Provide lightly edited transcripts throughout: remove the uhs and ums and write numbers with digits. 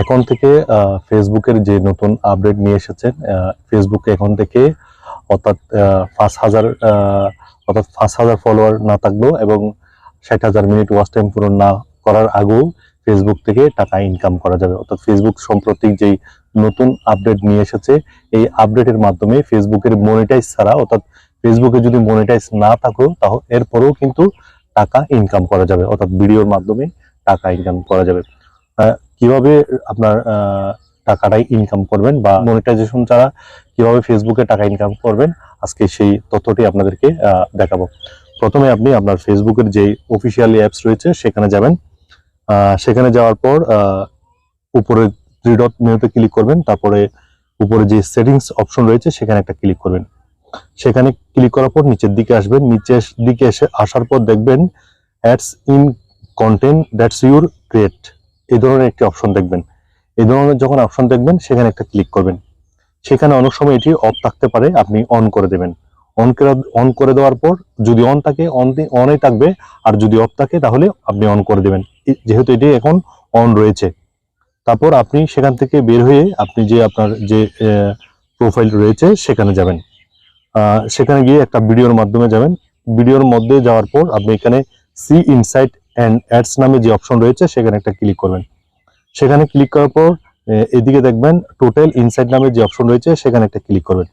এখন থেকে ফেসবুকের যে নতুন আপডেট নিয়ে এসেছেন, ফেসবুকে এখন থেকে অর্থাৎ 5,000 ফলোয়ার না থাকলেও এবং 60,000 মিনিট ওয়াচ টাইম পূরণ না করার আগেও ফেসবুক থেকে টাকা ইনকাম করা যাবে। অর্থাৎ ফেসবুক সম্প্রতি যেই নতুন আপডেট নিয়ে এসেছে, এই আপডেটের মাধ্যমে ফেসবুকের মনিটাইজ ছাড়া, অর্থাৎ ফেসবুকে যদি মনিটাইজ না থাকো তাহলে এরপরেও কিন্তু টাকা ইনকাম করা যাবে, অর্থাৎ ভিডিওর মাধ্যমে টাকা ইনকাম করা যাবে। কিভাবে আপনার টাকাটাই ইনকাম করবেন বা মনিটাইজেশন ছাড়া কিভাবে ফেসবুকে টাকা ইনকাম করবেন, আজকে সেই তথ্যটি আপনাদেরকে দেখাবো। প্রথমে আপনি আপনার ফেসবুকের যে অফিসিয়ালি অ্যাপস রয়েছে সেখানে যাবেন। সেখানে যাওয়ার পর উপরে 3 ডট মেনুতে ক্লিক করবেন, তারপরে উপরে যে সেটিংস অপশন রয়েছে সেখানে একটা ক্লিক করবেন। সেখানে ক্লিক করার পর নিচের দিকে আসবেন, নিচের দিকে আসার পর দেখবেন ads in content that's your create, এই ধরনের একটি অপশন দেখবেন। এই ধরনের যখন অপশন দেখবেন সেখানে একটা ক্লিক করবেন। সেখানে অনেক সময় এটি অফ থাকতে পারে, আপনি অন করে দেবেন। অন করে দেওয়ার পর যদি অন থাকে অনই থাকবে, আর যদি অফ থাকে তাহলে আপনি অন করে দেবেন, যেহেতু এটি এখন অন রয়েছে। তারপর আপনি সেখান থেকে বের হয়ে আপনি যে আপনার যে প্রোফাইল রয়েছে সেখানে যাবেন। সেখানে গিয়ে একটা ভিডিওর মাধ্যমে যাবেন। ভিডিওর মধ্যে যাওয়ার পর আপনি এখানে সি ইনসাইট অ্যান্ড অ্যাডস নামে যে অপশন রয়েছে সেখানে একটা ক্লিক করবেন। সেখানে ক্লিক করার পর এদিকে দেখবেন টোটাল ইনসাইট নামে যে অপশন রয়েছে সেখানে একটা ক্লিক করবেন।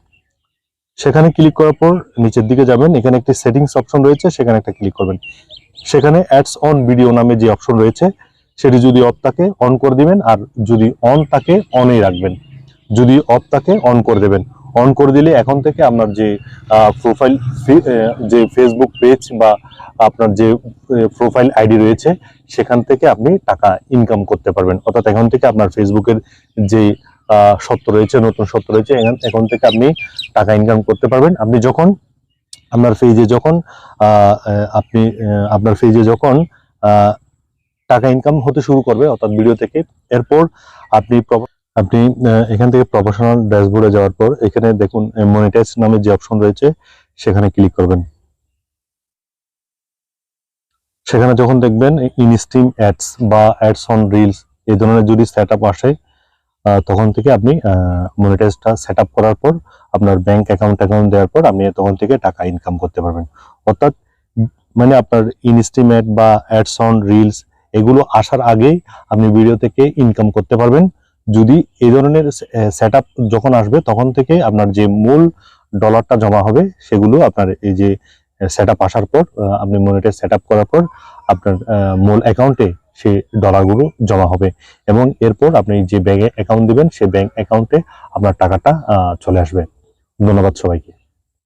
সেখানে ক্লিক করার পর নিচের দিকে যাবেন, এখানে একটি সেটিংস অপশন রয়েছে সেখানে একটা ক্লিক করবেন। সেখানে অ্যাডস অন ভিডিও নামে যে অপশন রয়েছে সেটি যদি অফ থাকে অন করে দিবেন, আর যদি অন থাকে অনই রাখবেন, যদি অফ থাকে অন করে দেবেন। অন করে দিলে এখন থেকে আপনার যে প্রোফাইল, যে ফেসবুক পেজ বা আপনার যে প্রোফাইল আইডি রয়েছে সেখান থেকে আপনি টাকা ইনকাম করতে পারবেন। অর্থাৎ এখন থেকে আপনার ফেসবুকের যে সত্য রয়েছে, নতুন সত্য রয়েছে, এখন থেকে আপনি টাকা ইনকাম করতে পারবেন। আপনি যখন আপনার পেজে যখন আপনার পেজে যখন টাকা ইনকাম হতে শুরু করবে, অর্থাৎ ভিডিও থেকে, এরপর আপনি এখান থেকে প্রফেশনাল ড্যাশবোর্ডে যাওয়ার পর এখানে দেখুন মনিটাইজ নামে যে অপশন রয়েছে সেখানে ক্লিক করবেন। সেখানে যখন দেখবেন ইনস্ট্রিম অ্যাডস বা অ্যাডস অন রিলস এই ধরনের যদি সেট আপ আসে, তখন থেকে আপনি মনিটাইজটা সেট আপ করার পর আপনার ব্যাংক অ্যাকাউন্ট দেওয়ার পর আপনি তখন থেকে টাকা ইনকাম করতে পারবেন। অর্থাৎ মানে আপনার ইনস্ট্রিম অ্যাড বা অ্যাডস অন রিলস এগুলো আসার আগেই আপনি ভিডিও থেকে ইনকাম করতে পারবেন। যদি এই ধরনের সেট আপ যখন আসবে তখন থেকে আপনার যে মূল ডলারটা জমা হবে সেগুলো আপনার এই যে সেট আপ আসার পর আপনি মনিটাইজ সেট আপ করার পর আপনার মূল অ্যাকাউন্টে সেই ডলারগুলো জমা হবে, এবং এরপর আপনি যে ব্যাংক অ্যাকাউন্ট দিবেন সেই ব্যাংক অ্যাকাউন্টে আপনার টাকাটা চলে আসবে। ধন্যবাদ সবাইকে।